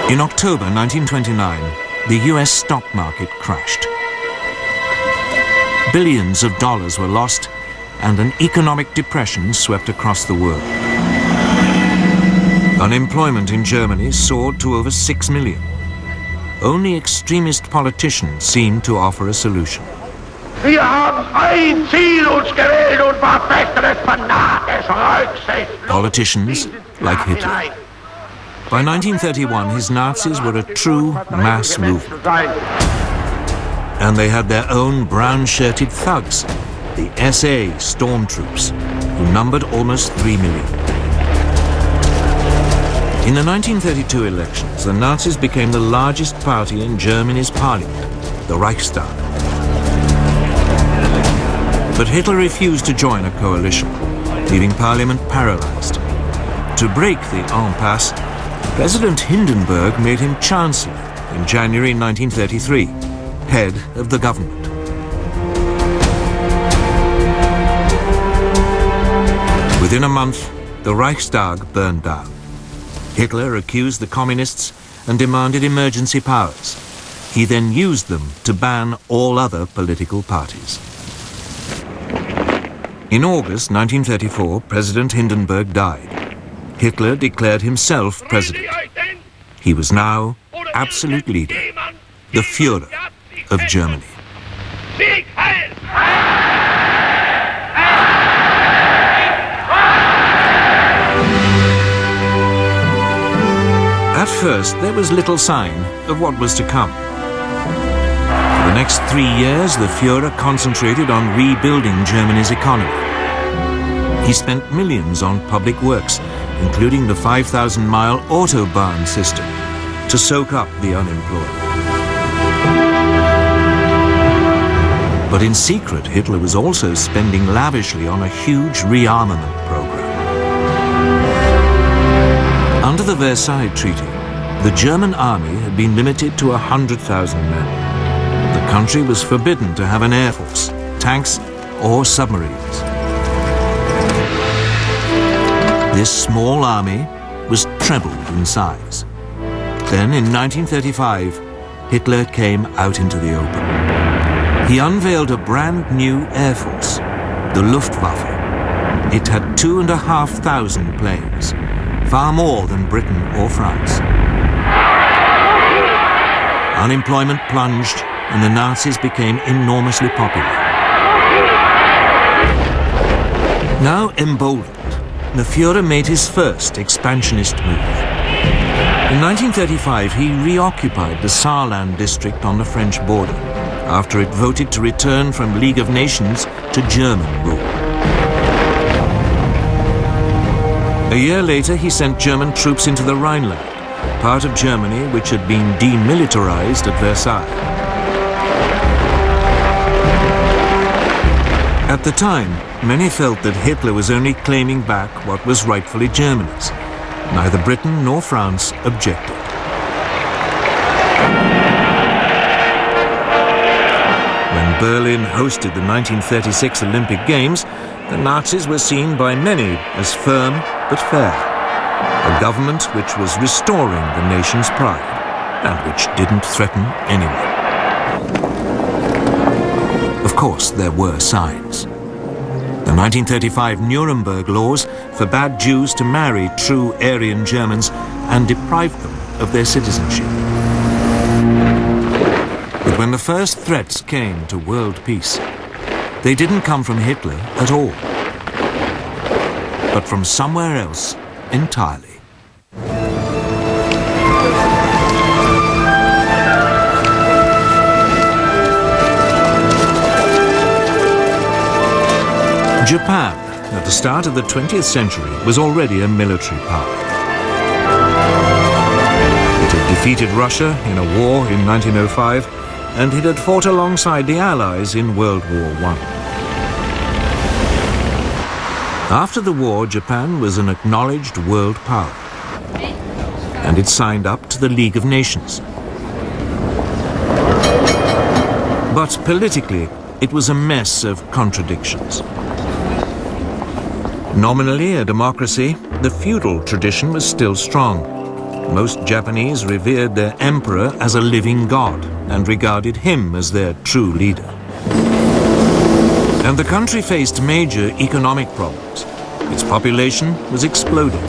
In October 1929, the US stock market crashed. Billions of dollars were lost, and an economic depression swept across the world. Unemployment in Germany soared to over 6 million. Only extremist politicians seemed to offer a solution. Wir haben ein Ziel uns gewählt und verfechten fanatisch Rücksichtlos. Politicians like Hitler. By 1931, his Nazis were a true mass movement. And they had their own brown-shirted thugs, the SA stormtroops, who numbered almost 3 million. In the 1932 elections, the Nazis became the largest party in Germany's parliament, the Reichstag. But Hitler refused to join a coalition, leaving parliament paralyzed. To break the impasse, President Hindenburg made him chancellor in January 1933, head of the government. Within a month, the Reichstag burned down. Hitler accused the communists and demanded emergency powers. He then used them to ban all other political parties. In August 1934, President Hindenburg died. Hitler declared himself president. He was now absolute leader, the Führer of Germany. At first, there was little sign of what was to come. For the next 3 years, the Führer concentrated on rebuilding Germany's economy. He spent millions on public works, including the 5,000-mile Autobahn system, to soak up the unemployed. But in secret, Hitler was also spending lavishly on a huge rearmament program. Under the Versailles Treaty, the German army had been limited to 100,000 men. The country was forbidden to have an air force, tanks, or submarines. This small army was trebled in size. Then, in 1935, Hitler came out into the open. He unveiled a brand new air force, the Luftwaffe. It had 2,500 planes, far more than Britain or France. Unemployment plunged, and the Nazis became enormously popular. Now emboldened, the Führer made his first expansionist move. In 1935, he reoccupied the Saarland district on the French border, after it voted to return from League of Nations to German rule. A year later, he sent German troops into the Rhineland, part of Germany which had been demilitarized at Versailles. At the time, many felt that Hitler was only claiming back what was rightfully Germany's. Neither Britain nor France objected. When Berlin hosted the 1936 Olympic Games, the Nazis were seen by many as firm but fair. A government which was restoring the nation's pride and which didn't threaten anyone. Of course, there were signs. The 1935 Nuremberg laws forbade Jews to marry true Aryan Germans and deprived them of their citizenship. But when the first threats came to world peace, they didn't come from Hitler at all, but from somewhere else entirely. Japan, at the start of the 20th century, was already a military power. It had defeated Russia in a war in 1905, and it had fought alongside the Allies in World War I. After the war, Japan was an acknowledged world power, and it signed up to the League of Nations. But politically, it was a mess of contradictions. Nominally a democracy, the feudal tradition was still strong. Most Japanese revered their emperor as a living god and regarded him as their true leader. And the country faced major economic problems. Its population was exploding.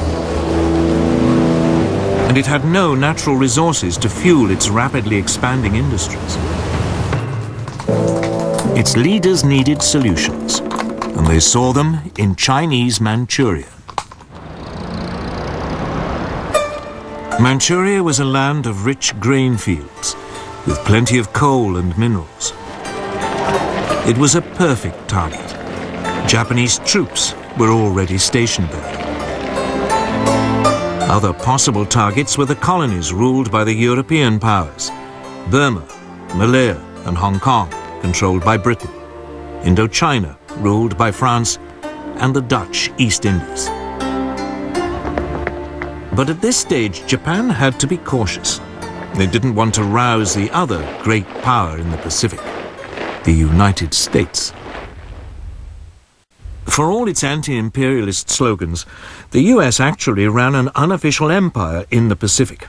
And it had no natural resources to fuel its rapidly expanding industries. Its leaders needed solutions, and they saw them in Chinese Manchuria. Manchuria was a land of rich grain fields, with plenty of coal and minerals. It was a perfect target. Japanese troops were already stationed there. Other possible targets were the colonies ruled by the European powers: Burma, Malaya, and Hong Kong, controlled by Britain; Indochina, ruled by France; and the Dutch East Indies. But at this stage, Japan had to be cautious. They didn't want to rouse the other great power in the Pacific, the United States. For all its anti-imperialist slogans, the US actually ran an unofficial empire in the Pacific.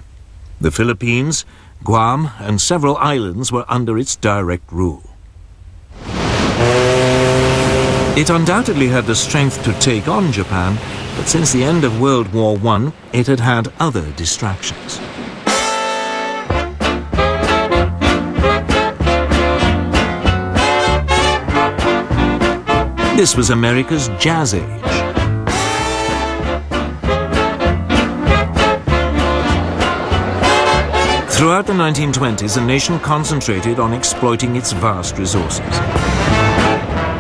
The Philippines, Guam, and several islands were under its direct rule. It undoubtedly had the strength to take on Japan, but since the end of World War I, it had had other distractions. This was America's Jazz Age. Throughout the 1920s, the nation concentrated on exploiting its vast resources.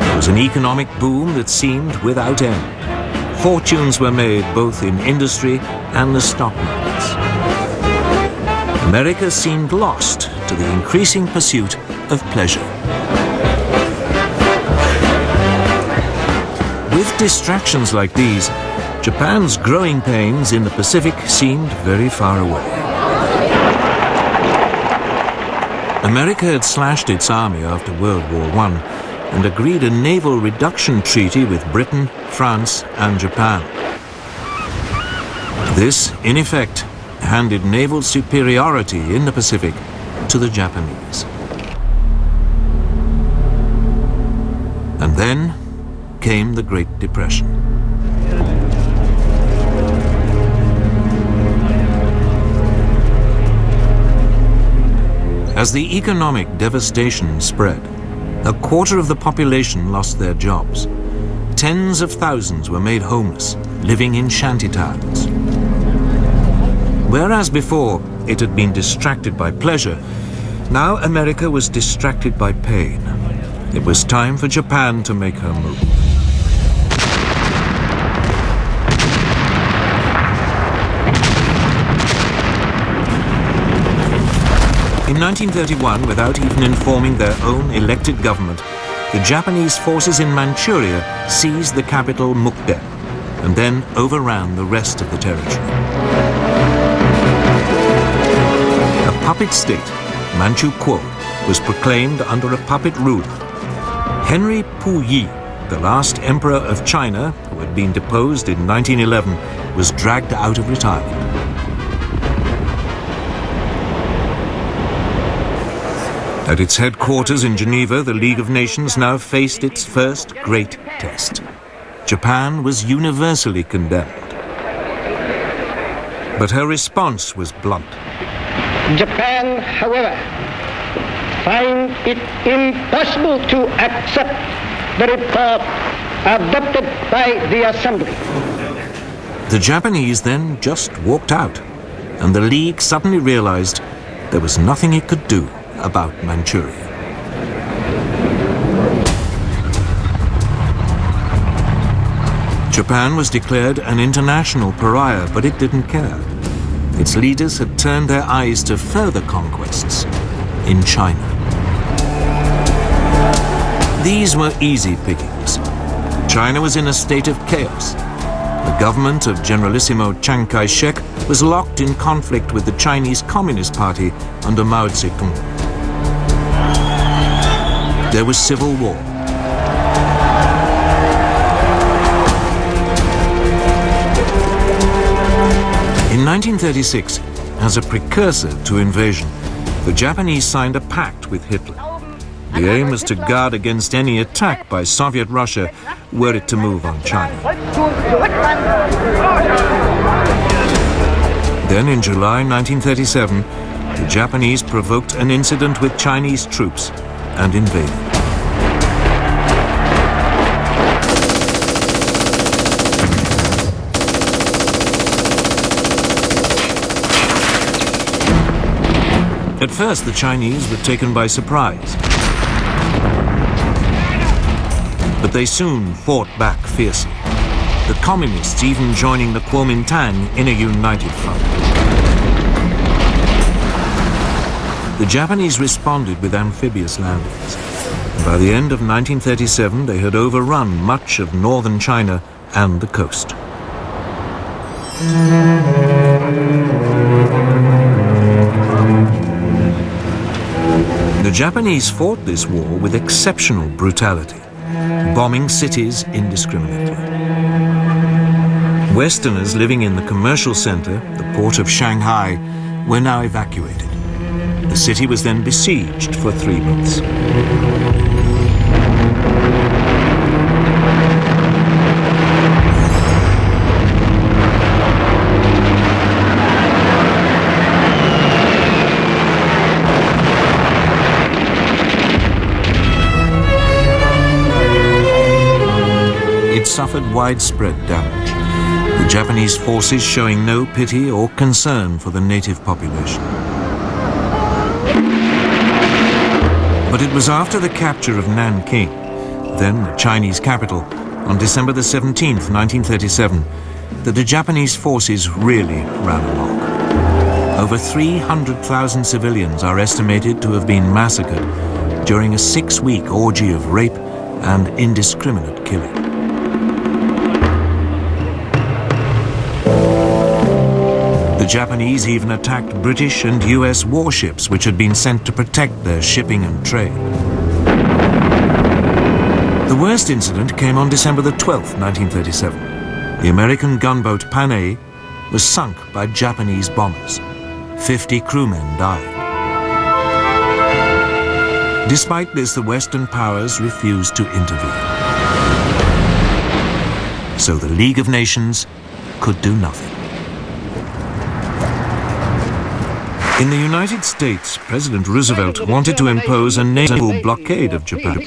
There was an economic boom that seemed without end. Fortunes were made both in industry and the stock markets. America seemed lost to the increasing pursuit of pleasure. With distractions like these, Japan's growing pains in the Pacific seemed very far away. America had slashed its army after World War I and agreed a naval reduction treaty with Britain, France, and Japan. This, in effect, handed naval superiority in the Pacific to the Japanese. And then came the Great Depression. As the economic devastation spread, a quarter of the population lost their jobs. Tens of thousands were made homeless, living in shantytowns. Whereas before it had been distracted by pleasure, now America was distracted by pain. It was time for Japan to make her move. In 1931, without even informing their own elected government, the Japanese forces in Manchuria seized the capital Mukden and then overran the rest of the territory. A puppet state, Manchukuo, was proclaimed under a puppet ruler. Henry Puyi, the last emperor of China, who had been deposed in 1911, was dragged out of retirement. At its headquarters in Geneva, the League of Nations now faced its first great test. Japan was universally condemned. But her response was blunt. Japan, however, finds it impossible to accept the report adopted by the Assembly. The Japanese then just walked out, and the League suddenly realized there was nothing it could do about Manchuria. Japan was declared an international pariah, but it didn't care. Its leaders had turned their eyes to further conquests in China. These were easy pickings. China was in a state of chaos. The government of Generalissimo Chiang Kai-shek was locked in conflict with the Chinese Communist Party under Mao Zedong. There was civil war. In 1936, as a precursor to invasion, the Japanese signed a pact with Hitler. The aim was to guard against any attack by Soviet Russia were it to move on China. Then in July 1937, the Japanese provoked an incident with Chinese troops and invaded. At first, the Chinese were taken by surprise. But they soon fought back fiercely, the communists even joining the Kuomintang in a united front. The Japanese responded with amphibious landings. And by the end of 1937, they had overrun much of northern China and the coast. The Japanese fought this war with exceptional brutality, bombing cities indiscriminately. Westerners living in the commercial center, the port of Shanghai, were now evacuated. The city was then besieged for 3 months. It suffered widespread damage, the Japanese forces showing no pity or concern for the native population. But it was after the capture of Nanking, then the Chinese capital, on December the 17th, 1937, that the Japanese forces really ran amok. Over 300,000 civilians are estimated to have been massacred during a 6-week orgy of rape and indiscriminate killing. The Japanese even attacked British and US warships which had been sent to protect their shipping and trade. The worst incident came on December the 12th, 1937. The American gunboat Panay was sunk by Japanese bombers. 50 crewmen died. Despite this, the Western powers refused to intervene. So the League of Nations could do nothing. In the United States, President Roosevelt wanted to impose a naval blockade of Japan.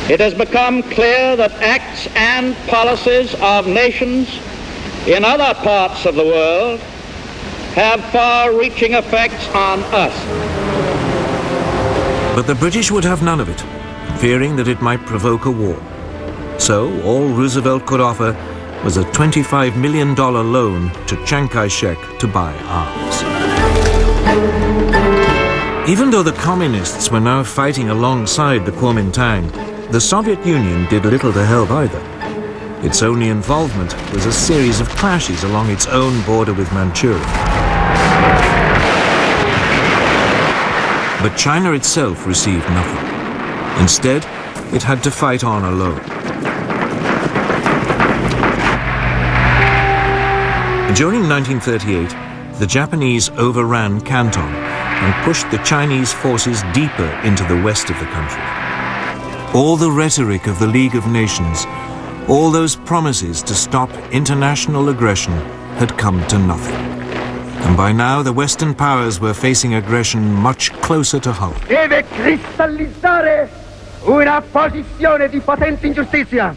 It has become clear that acts and policies of nations in other parts of the world have far-reaching effects on us. But the British would have none of it, fearing that it might provoke a war. So all Roosevelt could offer was a $25 million loan to Chiang Kai-shek to buy arms. Even though the communists were now fighting alongside the Kuomintang, the Soviet Union did little to help either. Its only involvement was a series of clashes along its own border with Manchuria. But China itself received nothing. Instead, it had to fight on alone. During 1938, the Japanese overran Canton and pushed the Chinese forces deeper into the west of the country. All the rhetoric of the League of Nations, all those promises to stop international aggression had come to nothing. And by now the Western powers were facing aggression much closer to home. Deve cristallizzare una posizione di potente ingiustizia.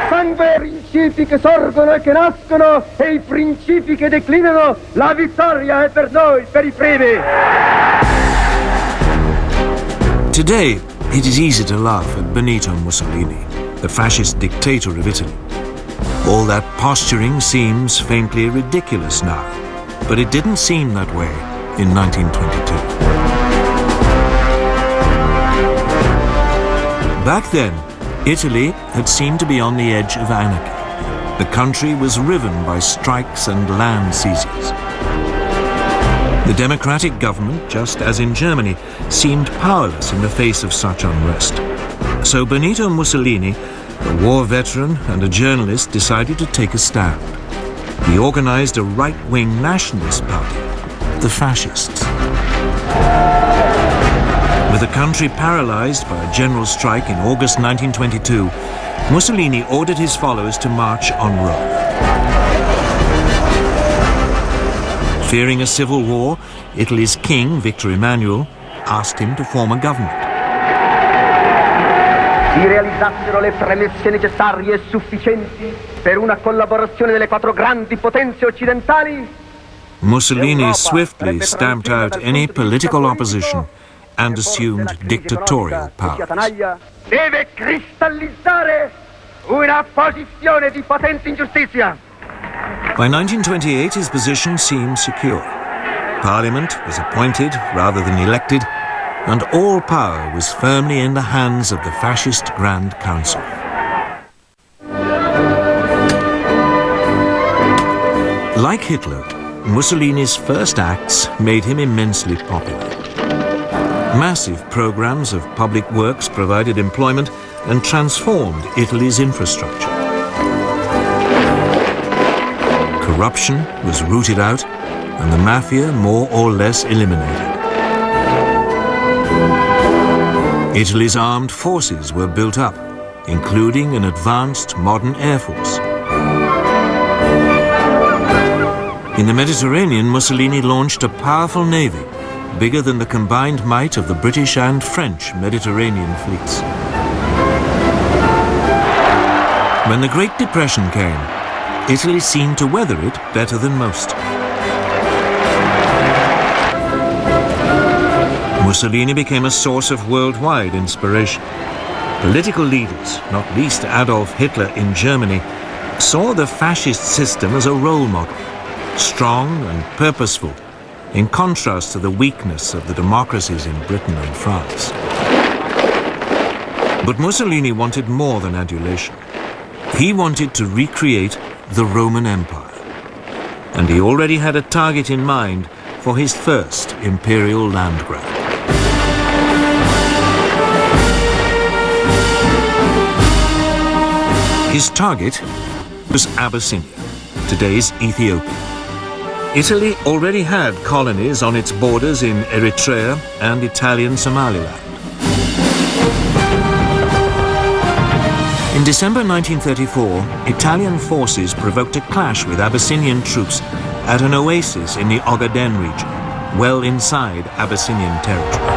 Sangue, principi che sorgono e che nascono, e i principi che declinano, la vittoria è per noi, per i primi. Today, it is easy to laugh at Benito Mussolini, the fascist dictator of Italy. All that posturing seems faintly ridiculous now, but it didn't seem that way in 1922. Back then, Italy had seemed to be on the edge of anarchy. The country was riven by strikes and land seizures. The democratic government, just as in Germany, seemed powerless in the face of such unrest. So Benito Mussolini a war veteran and a journalist, decided to take a stand. He organized a right-wing nationalist party, the Fascists. With the country paralyzed by a general strike in August 1922, Mussolini ordered his followers to march on Rome. Fearing a civil war, Italy's king, Victor Emmanuel, asked him to form a government. Si realizzassero le premesse necessarie e sufficienti per una collaborazione delle quattro grandi potenze occidentali, Mussolini swiftly stamped out any political opposition and assumed dictatorial powers. deve cristallizzare una posizione di potente ingiustizia. By 1928, his position seemed secure. Parliament was appointed rather than elected, and all power was firmly in the hands of the fascist Grand Council. Like Hitler, Mussolini's first acts made him immensely popular. Massive programs of public works provided employment and transformed Italy's infrastructure. Corruption was rooted out and the mafia more or less eliminated. Italy's armed forces were built up, including an advanced modern air force. In the Mediterranean, Mussolini launched a powerful navy, bigger than the combined might of the British and French Mediterranean fleets. When the Great Depression came, Italy seemed to weather it better than most. Mussolini became a source of worldwide inspiration. Political leaders, not least Adolf Hitler in Germany, saw the fascist system as a role model, strong and purposeful, in contrast to the weakness of the democracies in Britain and France. But Mussolini wanted more than adulation. He wanted to recreate the Roman Empire. And he already had a target in mind for his first imperial land grab. His target was Abyssinia, today's Ethiopia. Italy already had colonies on its borders in Eritrea and Italian Somaliland. In December 1934, Italian forces provoked a clash with Abyssinian troops at an oasis in the Ogaden region, well inside Abyssinian territory.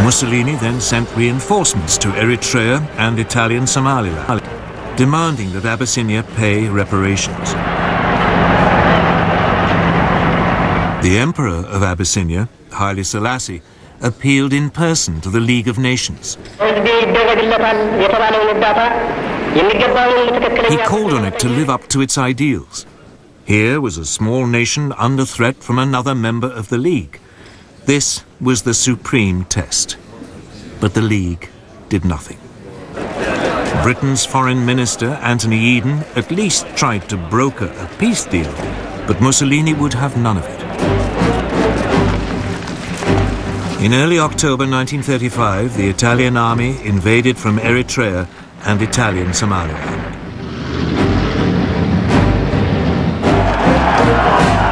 Mussolini then sent reinforcements to Eritrea and Italian Somaliland, demanding that Abyssinia pay reparations. The Emperor of Abyssinia, Haile Selassie, appealed in person to the League of Nations. He called on it to live up to its ideals. Here was a small nation under threat from another member of the League. This was the supreme test. But the League did nothing. Britain's Foreign Minister, Anthony Eden, at least tried to broker a peace deal, but Mussolini would have none of it. In early October 1935, the Italian army invaded from Eritrea and Italian Somaliland.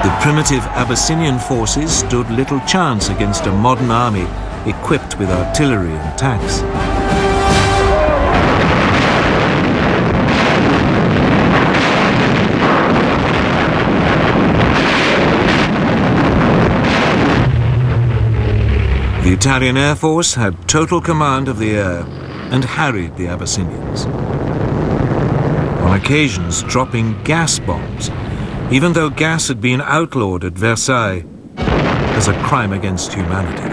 The primitive Abyssinian forces stood little chance against a modern army equipped with artillery and tanks. The Italian Air Force had total command of the air and harried the Abyssinians, on occasions dropping gas bombs, even though gas had been outlawed at Versailles as a crime against humanity.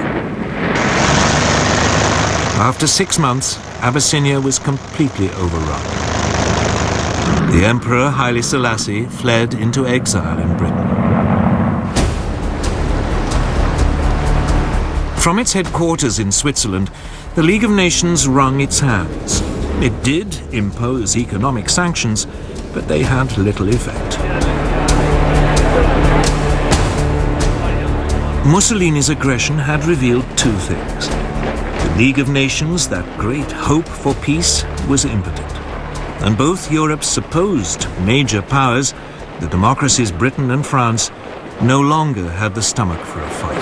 After 6 months, Abyssinia was completely overrun. The Emperor Haile Selassie fled into exile in Britain. From its headquarters in Switzerland, the League of Nations wrung its hands. It did impose economic sanctions, but they had little effect. Mussolini's aggression had revealed two things: the The League of Nations, that great hope for peace, was impotent. And both Europe's supposed major powers, the democracies Britain and France, no longer had the stomach for a fight.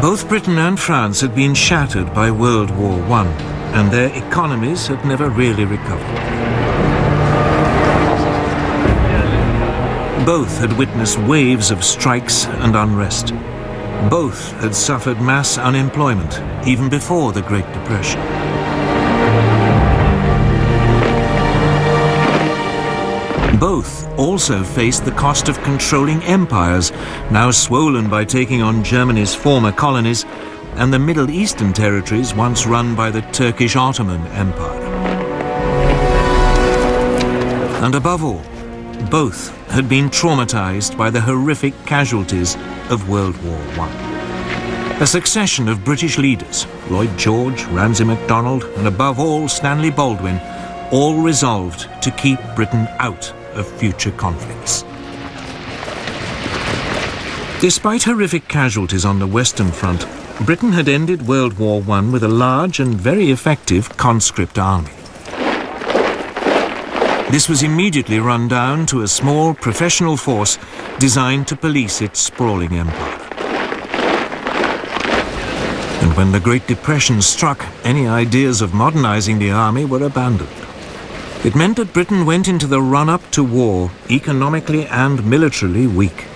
Both Britain and France had been shattered by World War I, and their economies had never really recovered. Both had witnessed waves of strikes and unrest. Both had suffered mass unemployment, even before the Great Depression. Both also faced the cost of controlling empires, now swollen by taking on Germany's former colonies and the Middle Eastern territories once run by the Turkish Ottoman Empire. And above all, both had been traumatized by the horrific casualties of World War I. A succession of British leaders, Lloyd George, Ramsay MacDonald, and above all Stanley Baldwin, all resolved to keep Britain out of future conflicts. Despite horrific casualties on the Western Front, Britain had ended World War I with a large and very effective conscript army. This was immediately run down to a small professional force designed to police its sprawling empire. And when the Great Depression struck, any ideas of modernizing the army were abandoned. It meant that Britain went into the run-up to war economically and militarily weak.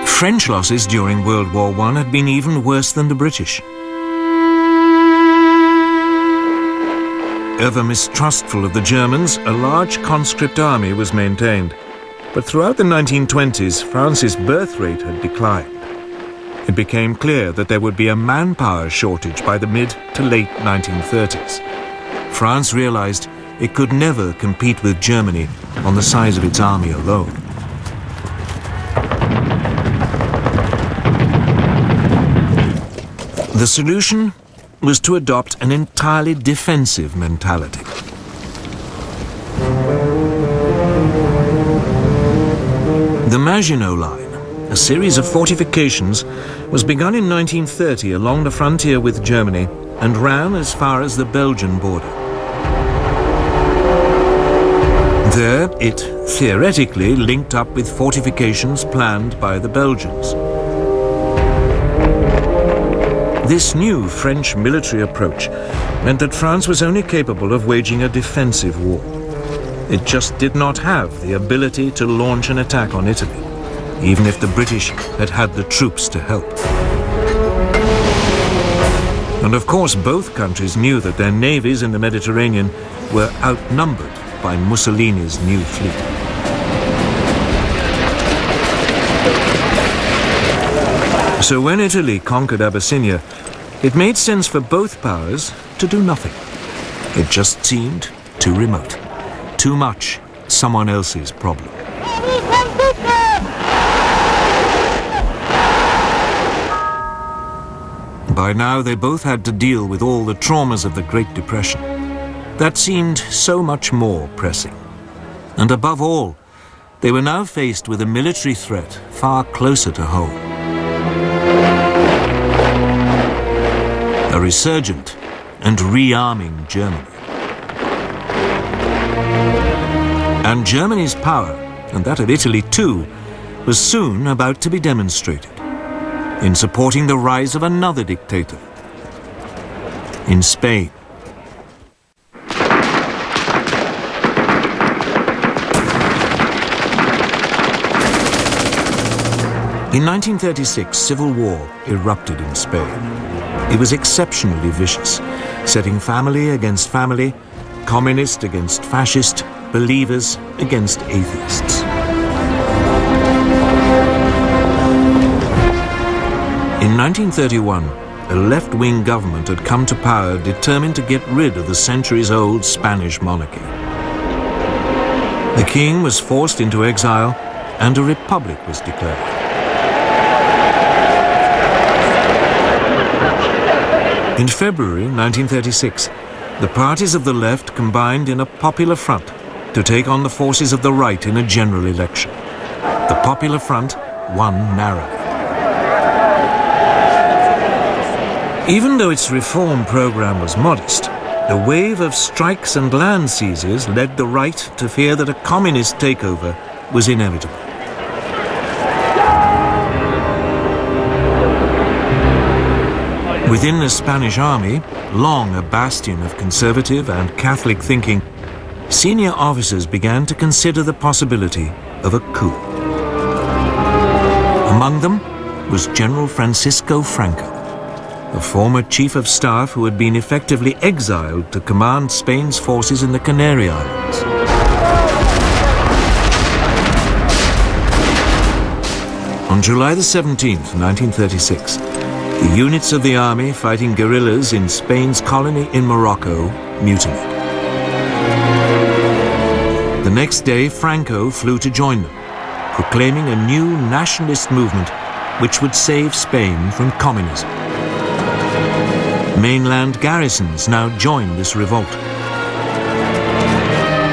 French losses during World War I had been even worse than the British. Ever mistrustful of the Germans, a large conscript army was maintained. But throughout the 1920s, France's birth rate had declined. It became clear that there would be a manpower shortage by the mid to late 1930s. France realized it could never compete with Germany on the size of its army alone. The solution was to adopt an entirely defensive mentality. The Maginot Line, a series of fortifications, was begun in 1930 along the frontier with Germany and ran as far as the Belgian border. There, it theoretically linked up with fortifications planned by the Belgians. This new French military approach meant that France was only capable of waging a defensive war. It just did not have the ability to launch an attack on Italy, even if the British had had the troops to help. And of course, both countries knew that their navies in the Mediterranean were outnumbered by Mussolini's new fleet. So when Italy conquered Abyssinia, it made sense for both powers to do nothing. It just seemed too remote, too much someone else's problem. By now, they both had to deal with all the traumas of the Great Depression. That seemed so much more pressing. And above all, they were now faced with a military threat far closer to home. A resurgent and rearming Germany. And Germany's power, and that of Italy too, was soon about to be demonstrated in supporting the rise of another dictator in Spain. In 1936, civil war erupted in Spain. It was exceptionally vicious, setting family against family, communist against fascist, believers against atheists. In 1931, a left-wing government had come to power determined to get rid of the centuries-old Spanish monarchy. The king was forced into exile and a republic was declared. In February 1936, The parties of the left combined in a popular front to take on the forces of the right in a general election. The Popular Front won narrowly. Even though its reform program was modest, the wave of strikes and land seizures led the right to fear that a communist takeover was inevitable. Within the Spanish army, long a bastion of conservative and Catholic thinking, senior officers began to consider the possibility of a coup. Among them was General Francisco Franco, a former chief of staff who had been effectively exiled to command Spain's forces in the Canary Islands. On July the 17th, 1936, the units of the army fighting guerrillas in Spain's colony in Morocco mutinied. The next day, Franco flew to join them, proclaiming a new nationalist movement which would save Spain from communism. Mainland garrisons now joined this revolt.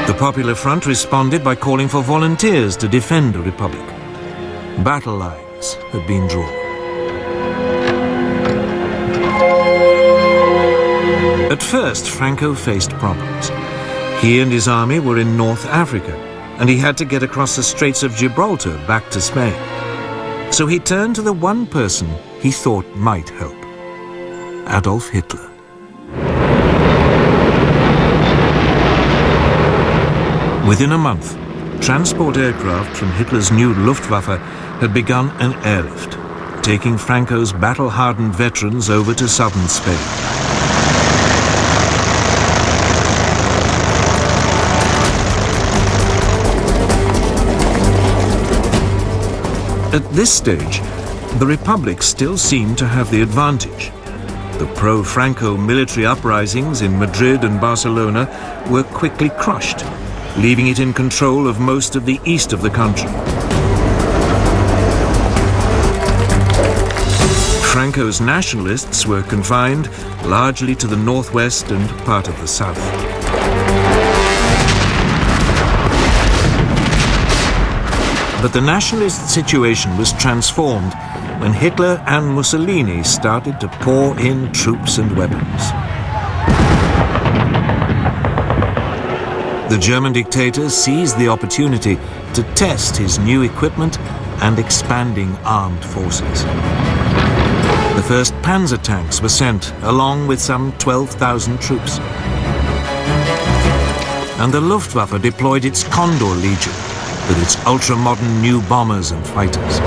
The Popular Front responded by calling for volunteers to defend the Republic. Battle lines had been drawn. At first, Franco faced problems. He and his army were in North Africa, and he had to get across the Straits of Gibraltar back to Spain. So he turned to the one person he thought might help: Adolf Hitler. Within a month, transport aircraft from Hitler's new Luftwaffe had begun an airlift, taking Franco's battle-hardened veterans over to southern Spain. At this stage, the Republic still seemed to have the advantage. The pro-Franco military uprisings in Madrid and Barcelona were quickly crushed, leaving it in control of most of the east of the country. Franco's nationalists were confined largely to the northwest and part of the south. But the nationalist situation was transformed when Hitler and Mussolini started to pour in troops and weapons. The German dictator seized the opportunity to test his new equipment and expanding armed forces. The first Panzer tanks were sent, along with some 12,000 troops. And the Luftwaffe deployed its Condor Legion, with its ultra-modern new bombers and fighters.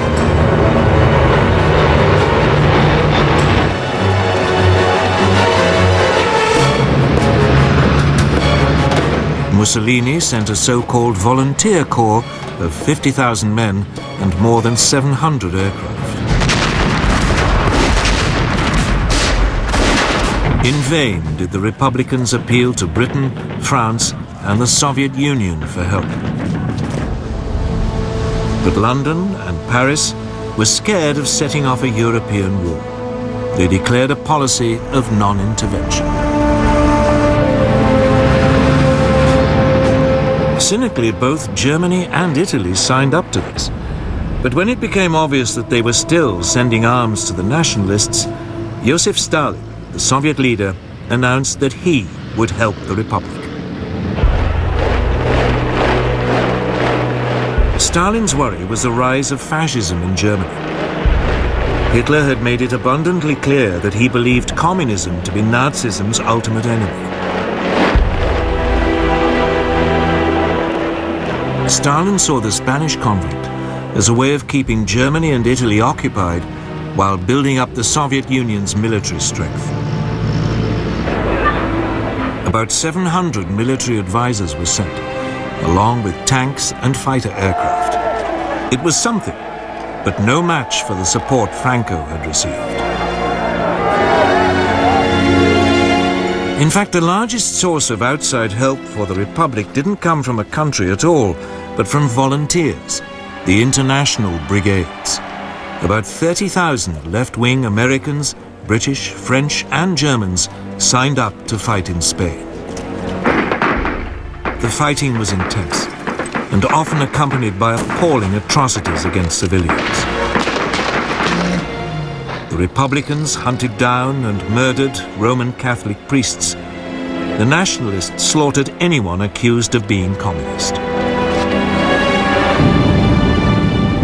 Mussolini sent a so-called volunteer corps of 50,000 men and more than 700 aircraft. In vain did the Republicans appeal to Britain, France, and the Soviet Union for help. But London and Paris were scared of setting off a European war. They declared a policy of non-intervention. Cynically, both Germany and Italy signed up to this. But when it became obvious that they were still sending arms to the nationalists, Joseph Stalin, the Soviet leader, announced that he would help the Republic. Stalin's worry was the rise of fascism in Germany. Hitler had made it abundantly clear that he believed communism to be Nazism's ultimate enemy. Stalin saw the Spanish conflict as a way of keeping Germany and Italy occupied while building up the Soviet Union's military strength. About 700 military advisors were sent, along with tanks and fighter aircraft. It was something, but no match for the support Franco had received. In fact, the largest source of outside help for the Republic didn't come from a country at all, but from volunteers, the International Brigades. About 30,000 left-wing Americans, British, French, and Germans signed up to fight in Spain. the fighting was intense and often accompanied by appalling atrocities against civilians. The Republicans hunted down and murdered Roman Catholic priests. The Nationalists slaughtered anyone accused of being communist.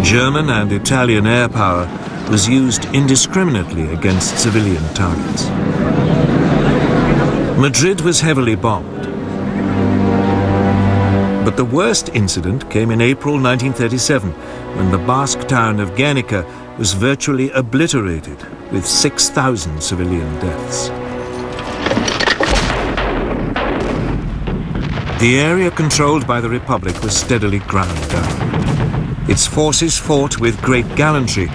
German and Italian air power was used indiscriminately against civilian targets. Madrid was heavily bombed. But the worst incident came in April 1937, when the Basque town of Guernica was virtually obliterated, with 6,000 civilian deaths. The area controlled by the Republic was steadily ground down. Its forces fought with great gallantry,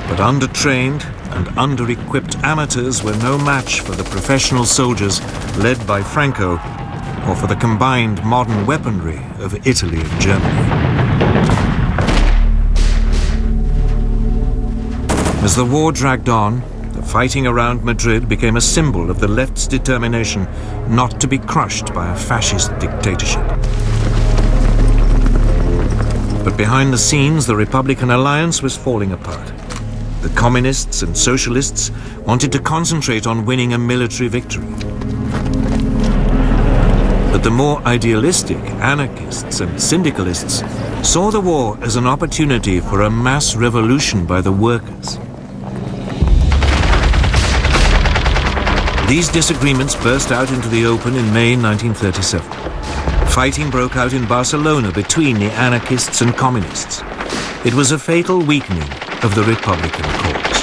but undertrained and under-equipped amateurs were no match for the professional soldiers led by Franco, or for the combined modern weaponry of Italy and Germany. As the war dragged on, the fighting around Madrid became a symbol of the left's determination not to be crushed by a fascist dictatorship. But behind the scenes, the Republican alliance was falling apart. The communists and socialists wanted to concentrate on winning a military victory. But the more idealistic anarchists and syndicalists saw the war as an opportunity for a mass revolution by the workers. These disagreements burst out into the open in May 1937. Fighting broke out in Barcelona between the anarchists and communists. It was a fatal weakening of the Republican cause.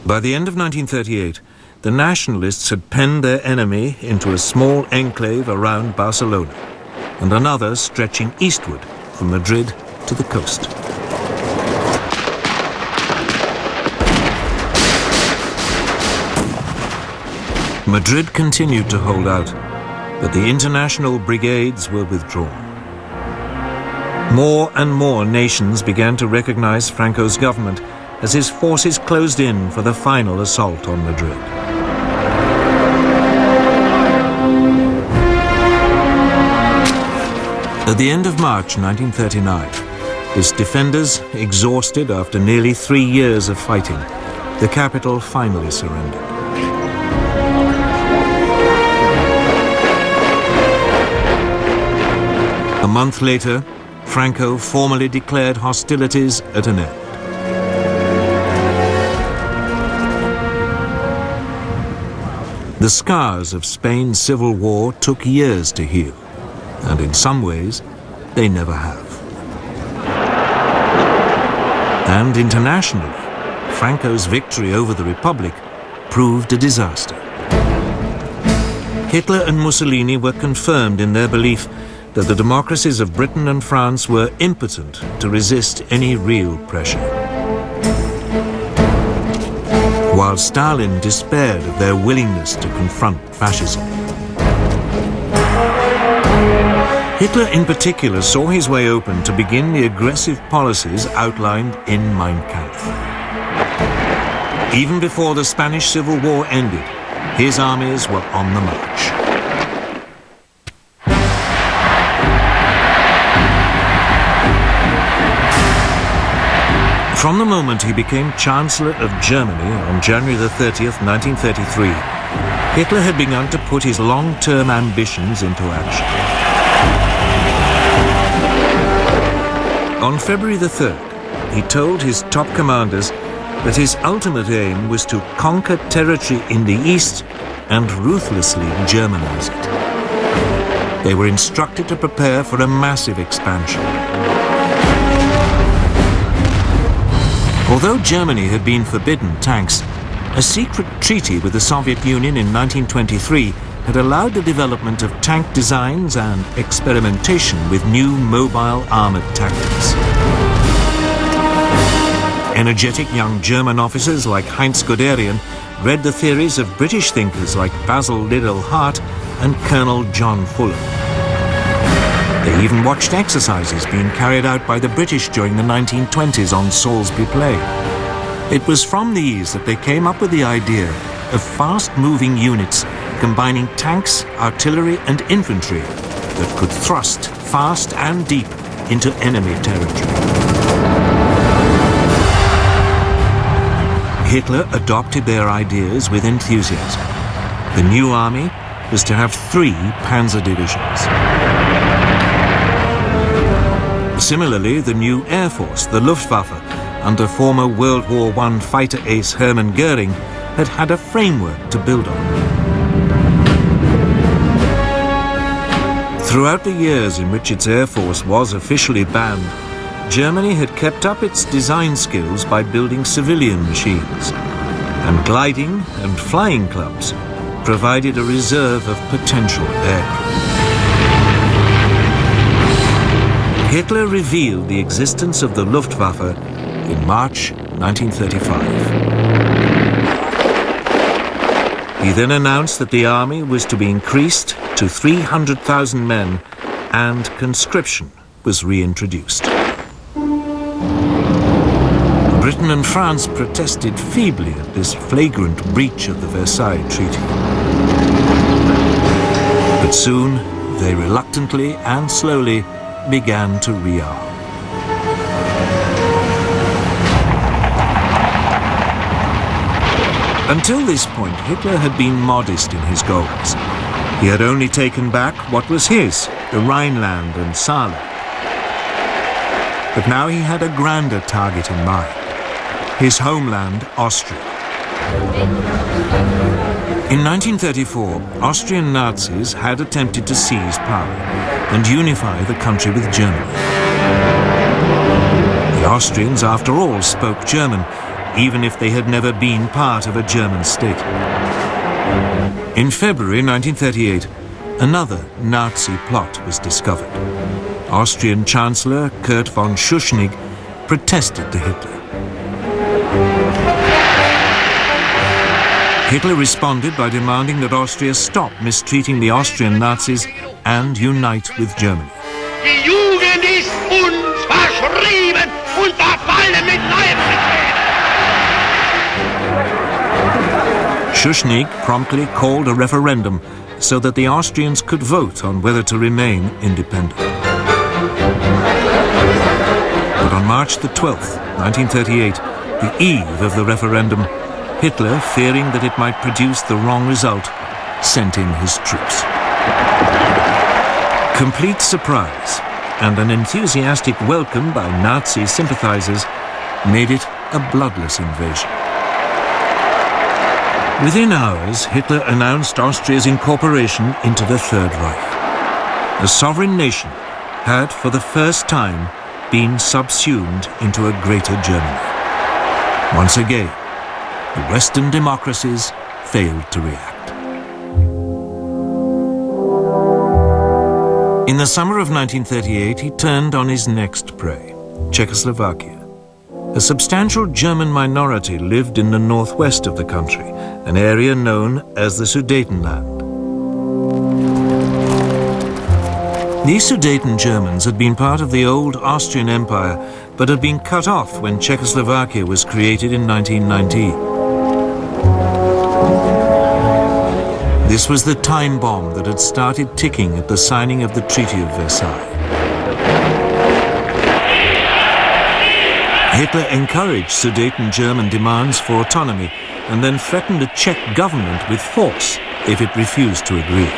By the end of 1938, the Nationalists had penned their enemy into a small enclave around Barcelona, and another stretching eastward from Madrid to the coast. Madrid continued to hold out, but the international brigades were withdrawn. More and more nations began to recognize Franco's government as his forces closed in for the final assault on Madrid. At the end of March 1939, its defenders, exhausted after nearly 3 years of fighting, the capital finally surrendered. A month later, Franco formally declared hostilities at an end. The scars of Spain's civil war took years to heal, and in some ways, they never have. And internationally, Franco's victory over the Republic proved a disaster. Hitler and Mussolini were confirmed in their belief that the democracies of Britain and France were impotent to resist any real pressure. While Stalin despaired of their willingness to confront fascism. Hitler in particular saw his way open to begin the aggressive policies outlined in Mein Kampf. Even before the Spanish Civil War ended, his armies were on the march. From the moment he became Chancellor of Germany on January the 30th, 1933, Hitler had begun to put his long-term ambitions into action. On February the 3rd, he told his top commanders that his ultimate aim was to conquer territory in the east and ruthlessly Germanize it. They were instructed to prepare for a massive expansion. Although Germany had been forbidden tanks, a secret treaty with the Soviet Union in 1923 had allowed the development of tank designs and experimentation with new mobile armored tactics. Energetic young German officers like Heinz Guderian read the theories of British thinkers like Basil Liddell Hart and Colonel John Fuller. They even watched exercises being carried out by the British during the 1920s on Salisbury Plain. It was from these that they came up with the idea of fast-moving units combining tanks, artillery and infantry that could thrust fast and deep into enemy territory. Hitler adopted their ideas with enthusiasm. The new army was to have 3 panzer divisions. Similarly, the new Air Force, the Luftwaffe, under former World War I fighter ace Hermann Göring, had a framework to build on. Throughout the years in which its Air Force was officially banned, Germany had kept up its design skills by building civilian machines, and gliding and flying clubs provided a reserve of potential aircraft. Hitler revealed the existence of the Luftwaffe in March 1935. He then announced that the army was to be increased to 300,000 men and conscription was reintroduced. Britain and France protested feebly at this flagrant breach of the Versailles Treaty. But soon they reluctantly and slowly began to rearm. Until this point, Hitler had been modest in his goals. He had only taken back what was his, the Rhineland and Saarland. But now he had a grander target in mind, his homeland, Austria. In 1934, Austrian Nazis had attempted to seize power and unify the country with Germany. The Austrians, after all, spoke German, even if they had never been part of a German state. In February 1938, another Nazi plot was discovered. Austrian Chancellor Kurt von Schuschnigg protested to Hitler. Hitler responded by demanding that Austria stop mistreating the Austrian Nazis and unite with Germany. Die Jugend ist uns verschrieben und verfallen mit Leibesgefühl. Schuschnigg promptly called a referendum so that the Austrians could vote on whether to remain independent. But on March the 12th, 1938, the eve of the referendum, Hitler, fearing that it might produce the wrong result, sent in his troops. Complete surprise and an enthusiastic welcome by Nazi sympathizers made it a bloodless invasion. Within hours, Hitler announced Austria's incorporation into the Third Reich. A sovereign nation had, for the first time, been subsumed into a greater Germany. Once again, the Western democracies failed to react. In the summer of 1938, he turned on his next prey, Czechoslovakia. A substantial German minority lived in the northwest of the country, an area known as the Sudetenland. These Sudeten Germans had been part of the old Austrian Empire, but had been cut off when Czechoslovakia was created in 1919. This was the time bomb that had started ticking at the signing of the Treaty of Versailles. Hitler encouraged Sudeten German demands for autonomy and then threatened the Czech government with force if it refused to agree.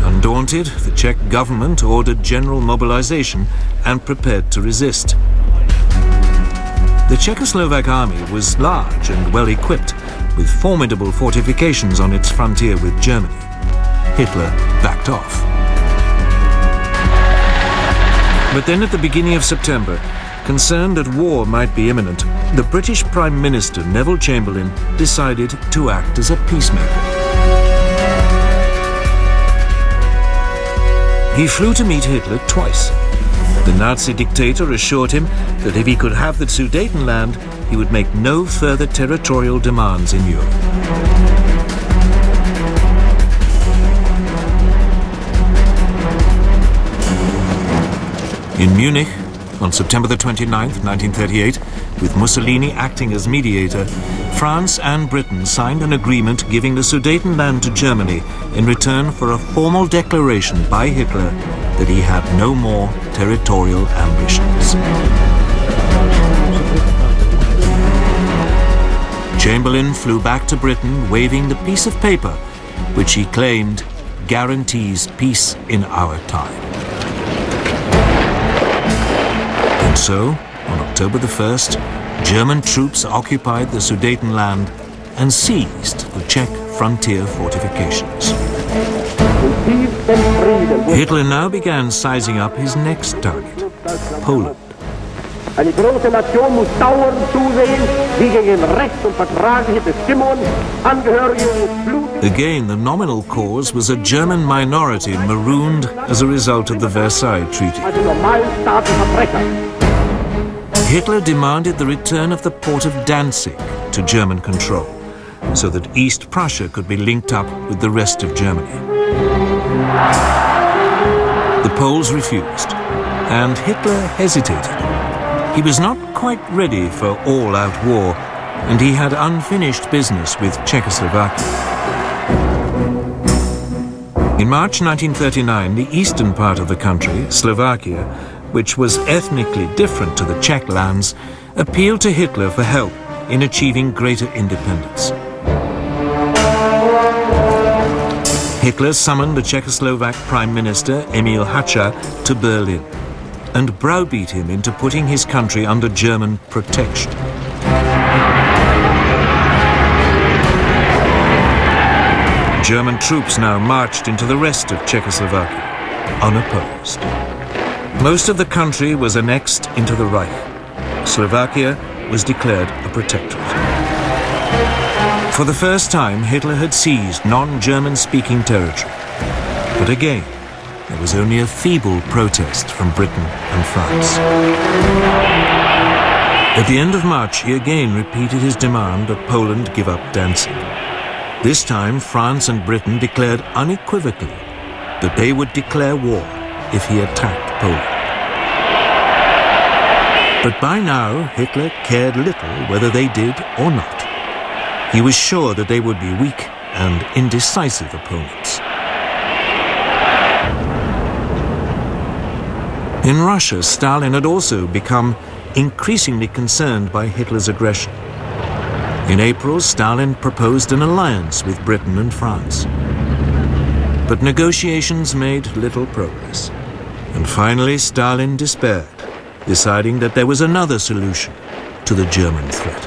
Undaunted, the Czech government ordered general mobilization and prepared to resist. The Czechoslovak army was large and well equipped, with formidable fortifications on its frontier with Germany. Hitler backed off. But then at the beginning of September, concerned that war might be imminent, the British Prime Minister Neville Chamberlain decided to act as a peacemaker. He flew to meet Hitler twice. The Nazi dictator assured him that if he could have the Sudetenland, he would make no further territorial demands in Europe. In Munich, On September the 29th, 1938, with Mussolini acting as mediator, France and Britain signed an agreement giving the Sudetenland to Germany in return for a formal declaration by Hitler that he had no more territorial ambitions. Chamberlain flew back to Britain waving the piece of paper which he claimed guarantees peace in our time. And so, on October the 1st, German troops occupied the Sudetenland and seized the Czech frontier fortifications. Hitler now began sizing up his next target, Poland. Eine große Nation muss dauernd zusehen, wie gegen Recht und vertragliche Bestimmungen Angehörige des Blutes. Again, the nominal cause was a German minority marooned as a result of the Versailles Treaty. Also Normalstaatenverbrecher. Hitler demanded the return of the port of Danzig to German control, so that East Prussia could be linked up with the rest of Germany. The Poles refused, and Hitler hesitated. He was not quite ready for all-out war, and he had unfinished business with Czechoslovakia. In March 1939, the eastern part of the country, Slovakia, which was ethnically different to the Czech lands, appealed to Hitler for help in achieving greater independence. Hitler summoned the Czechoslovak Prime Minister Emil Hácha to Berlin and browbeat him into putting his country under German protection. German troops now marched into the rest of Czechoslovakia, unopposed. Most of the country was annexed into the Reich. Slovakia was declared a protectorate. For the first time, Hitler had seized non-German-speaking territory. But again, there was only a feeble protest from Britain and France. At the end of March, he again repeated his demand that Poland give up Danzig. This time, France and Britain declared unequivocally that they would declare war if he attacked Poland. But by now, Hitler cared little whether they did or not. He was sure that they would be weak and indecisive opponents. In Russia, Stalin had also become increasingly concerned by Hitler's aggression. In April, Stalin proposed an alliance with Britain and France. But negotiations made little progress. And finally, Stalin despaired, deciding that there was another solution to the German threat.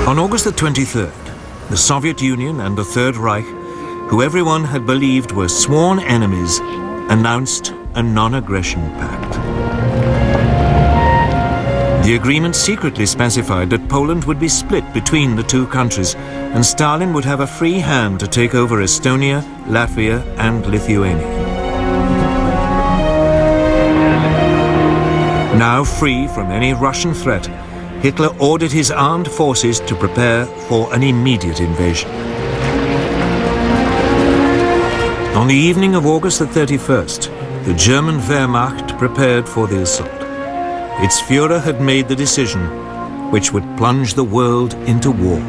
On August the 23rd, the Soviet Union and the Third Reich, who everyone had believed were sworn enemies, announced a non-aggression pact. The agreement secretly specified that Poland would be split between the two countries, and Stalin would have a free hand to take over Estonia, Latvia, and Lithuania. Now free from any Russian threat, Hitler ordered his armed forces to prepare for an immediate invasion. On the evening of August the 31st, the German Wehrmacht prepared for the assault. Its Führer had made the decision which would plunge the world into war.